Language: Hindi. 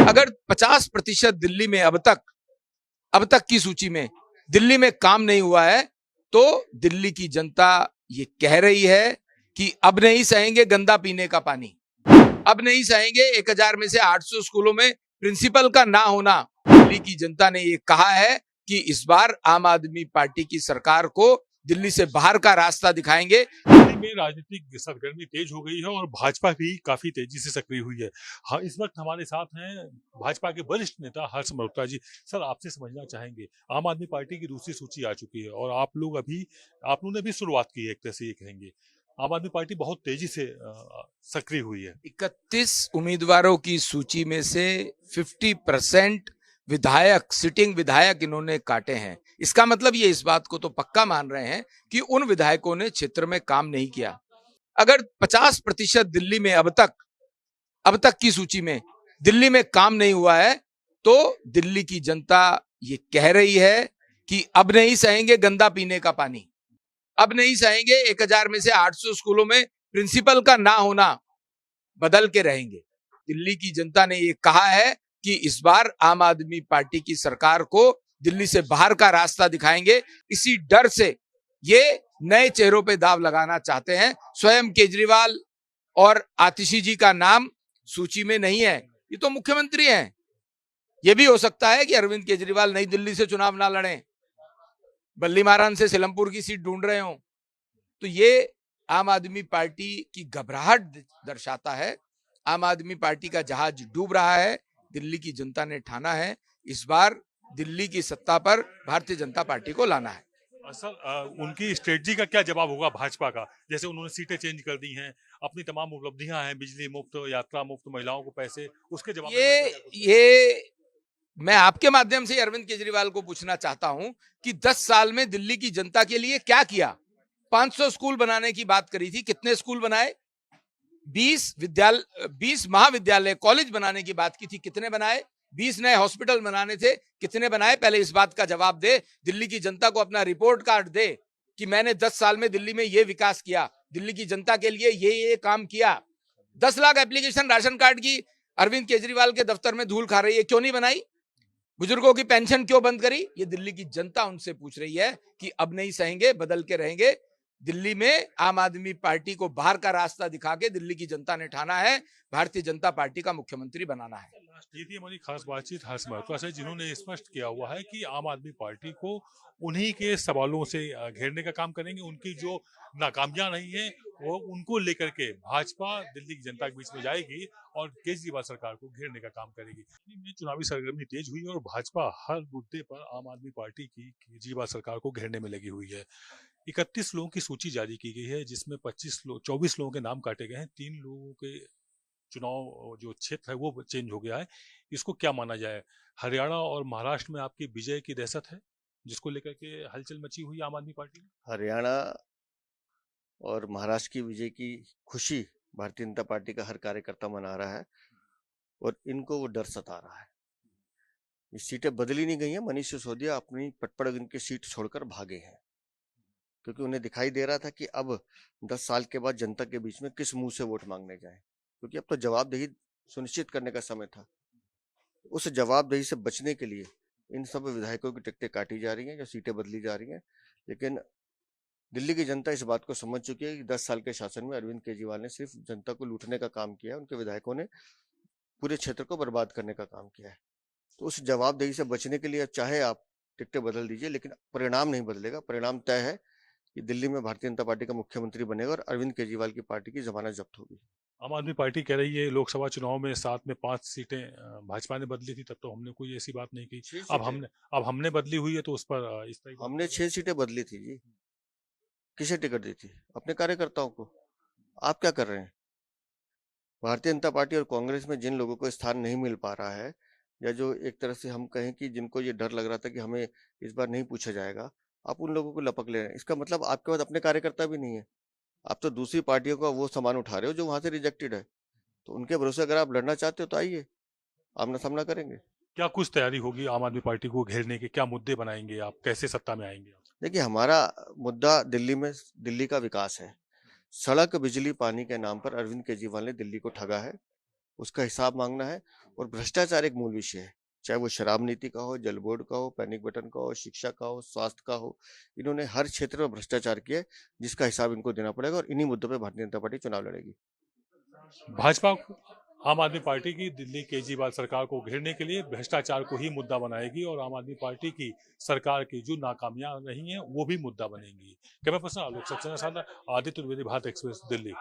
अगर 50% दिल्ली में अब तक की सूची में दिल्ली में काम नहीं हुआ है, तो दिल्ली की जनता ये कह रही है कि अब नहीं सहेंगे गंदा पीने का पानी, अब नहीं सहेंगे 1000 में से 800 स्कूलों में प्रिंसिपल का ना होना। दिल्ली की जनता ने ये कहा है कि इस बार आम आदमी पार्टी की सरकार को दिल्ली से बाहर का रास्ता दिखाएंगे। दिल्ली में राजनीतिक सरगर्मी तेज हो गई है और भाजपा भी काफी तेजी से सक्रिय हुई है। हाँ, इस वक्त हमारे साथ हैं भाजपा के वरिष्ठ नेता हर्ष मल्होत्रा जी। सर, आपसे समझना चाहेंगे, आम आदमी पार्टी की दूसरी सूची आ चुकी है और आप लोगों ने भी शुरुआत की है, एक तरह से ये कहेंगे। आम आदमी पार्टी बहुत तेजी से सक्रिय हुई है। 31 उम्मीदवारों की सूची में से 50% विधायक, सिटिंग विधायक इन्होंने काटे हैं। इसका मतलब ये इस बात को तो पक्का मान रहे हैं कि उन विधायकों ने क्षेत्र में काम नहीं किया। अगर 50% दिल्ली में अब तक की सूची में दिल्ली में काम नहीं हुआ है, तो दिल्ली की जनता ये कह रही है कि अब नहीं सहेंगे गंदा पीने का पानी, अब नहीं सहेंगे 1000 में से 800 स्कूलों में प्रिंसिपल का ना होना, बदल के रहेंगे। दिल्ली की जनता ने ये कहा है कि इस बार आम आदमी पार्टी की सरकार को दिल्ली से बाहर का रास्ता दिखाएंगे। इसी डर से ये नए चेहरों पे दाव लगाना चाहते हैं। स्वयं केजरीवाल और आतिशी जी का नाम सूची में नहीं है, ये तो मुख्यमंत्री हैं। ये भी हो सकता है कि अरविंद केजरीवाल नई दिल्ली से चुनाव ना लड़ें, बल्ली महाराज से सिलमपुर की सीट ढूंढ रहे हो। तो ये आम आदमी पार्टी की घबराहट दर्शाता है। आम आदमी पार्टी का जहाज डूब रहा है। दिल्ली की जनता ने ठाना है इस बार दिल्ली की सत्ता पर भारतीय जनता पार्टी को लाना है। सर, उनकी स्ट्रेटजी का क्या जवाब होगा भाजपा का? जैसे उन्होंने सीटें चेंज कर दी हैं, अपनी तमाम उपलब्धियां हैं, बिजली मुफ्त, यात्रा मुफ्त, महिलाओं को पैसे, उसके जवाब में भाजपा क्या कुछ ये मैं आपके माध्यम से अरविंद केजरीवाल को पूछना चाहता हूं कि 10 साल में दिल्ली की जनता के लिए क्या किया। 500 स्कूल बनाने की बात करी थी, कितने स्कूल बनाए? 20 महाविद्यालय, कॉलेज बनाने की बात की थी, कितने बनाए? 20 नए हॉस्पिटल बनाने थे, कितने बनाए? पहले इस बात का जवाब दे। दिल्ली की जनता को अपना रिपोर्ट कार्ड दे कि मैंने 10 साल में दिल्ली में ये विकास किया, दिल्ली की जनता के लिए ये काम किया। 10 लाख एप्लीकेशन राशन कार्ड की अरविंद केजरीवाल के दफ्तर में धूल खा रही है, क्यों नहीं बनाई? बुजुर्गों की पेंशन क्यों बंद करी? ये दिल्ली की जनता उनसे पूछ रही है कि अब नहीं सहेंगे, बदल के रहेंगे। दिल्ली में आम आदमी पार्टी को बाहर का रास्ता दिखा के दिल्ली की जनता ने ठाना है भारतीय जनता पार्टी का मुख्यमंत्री बनाना है। ये थी हमारी खास बातचीत हर्ष मल्होत्रा से, जिन्होंने स्पष्ट किया हुआ है कि आम आदमी पार्टी को उन्हीं के सवालों से घेरने का काम करेंगे। उनकी जो नाकामियां रही हैं वो उनको लेकर के भाजपा दिल्ली की जनता के बीच में जाएगी और केजरीवाल सरकार को घेरने का काम करेगी। दिल्ली में चुनावी सरगर्मी तेज हुई और भाजपा हर मुद्दे पर आम आदमी पार्टी की केजरीवाल सरकार को घेरने में लगी हुई है। 31 लोगों की सूची जारी की गई है, जिसमें 24 लोगों के नाम काटे गए हैं। 3 लोगों के चुनाव जो क्षेत्र है वो चेंज हो गया है। इसको क्या माना जाए? हरियाणा और महाराष्ट्र में आपकी विजय की दहशत है, जिसको लेकर के हलचल मची हुई आम आदमी पार्टी में? हरियाणा और महाराष्ट्र की विजय की खुशी भारतीय जनता पार्टी का हर कार्यकर्ता मना रहा है और इनको वो डर सता रहा है। ये सीटें बदली नहीं गई हैं। मनीष सिसोदिया अपनी पटपड़गन की सीट छोड़कर भागे हैं, क्योंकि उन्हें दिखाई दे रहा था कि अब 10 साल के बाद जनता के बीच में किस मुंह से वोट मांगने जाए, क्योंकि अब तो जवाबदेही सुनिश्चित करने का समय था। उस जवाबदेही से बचने के लिए इन सब विधायकों की टिकटें काटी जा रही हैं, जो सीटें बदली जा रही हैं। लेकिन दिल्ली की जनता इस बात को समझ चुकी है कि 10 साल के शासन में अरविंद केजरीवाल ने सिर्फ जनता को लूटने का काम किया है। उनके विधायकों ने पूरे क्षेत्र को बर्बाद करने का काम किया है। तो उस जवाबदेही से बचने के लिए चाहे आप टिकटें बदल दीजिए, लेकिन परिणाम नहीं बदलेगा। परिणाम तय है कि दिल्ली में भारतीय जनता पार्टी का मुख्यमंत्री बनेगा और अरविंद केजरीवाल की पार्टी की जमानत जब्त होगी। आम आदमी पार्टी कह रही है लोकसभा चुनाव में 7 में 5 सीटें भाजपा ने बदली थी, तब तो हमने कोई ऐसी बात नहीं की। अब हमने बदली हुई है तो उस पर इस तरह की हमने 6 सीटें बदली थी जी। किसे टिकट दी थी? अपने कार्यकर्ताओं को। आप क्या कर रहे हैं? भारतीय जनता पार्टी और कांग्रेस में जिन लोगों को स्थान नहीं मिल पा रहा है, या जो एक तरह से हम कहें कि जिनको ये डर लग रहा था कि हमें इस बार नहीं पूछा जाएगा, आप उन लोगों को लपक ले रहे हैं। इसका मतलब आपके पास अपने कार्यकर्ता भी नहीं है। आप तो दूसरी पार्टियों का वो सामान उठा रहे हो जो वहां से रिजेक्टेड है। तो उनके भरोसे अगर आप लड़ना चाहते हो तो आइए, आमना सामना करेंगे। क्या कुछ तैयारी होगी आम आदमी पार्टी को घेरने के? क्या मुद्दे बनाएंगे आप? कैसे सत्ता में आएंगे आप? देखिए, हमारा मुद्दा दिल्ली का विकास है। सड़क, बिजली, पानी के नाम पर अरविंद केजरीवाल ने दिल्ली को ठगा है। उसका हिसाब मांगना है। और भ्रष्टाचार एक मूल विषय है, चाहे वो शराब नीति का हो, जल बोर्ड का हो, पैनिक बटन का हो, शिक्षा का हो, स्वास्थ्य का हो। इन्होंने हर क्षेत्र में भ्रष्टाचार किया है, जिसका हिसाब इनको देना पड़ेगा और इन्हीं मुद्दों पे भारतीय जनता पार्टी चुनाव लड़ेगी। भाजपा आम आदमी पार्टी की दिल्ली केजरीवाल सरकार को घेरने के लिए भ्रष्टाचार को ही मुद्दा बनाएगी और आम आदमी पार्टी की सरकार की जो नाकामियां रही हैं वो भी मुद्दा बनेंगी। कैमरा पर्सन आलोक सक्सेना के साथ आदित्य द्विवेदी, भारत एक्सप्रेस, दिल्ली।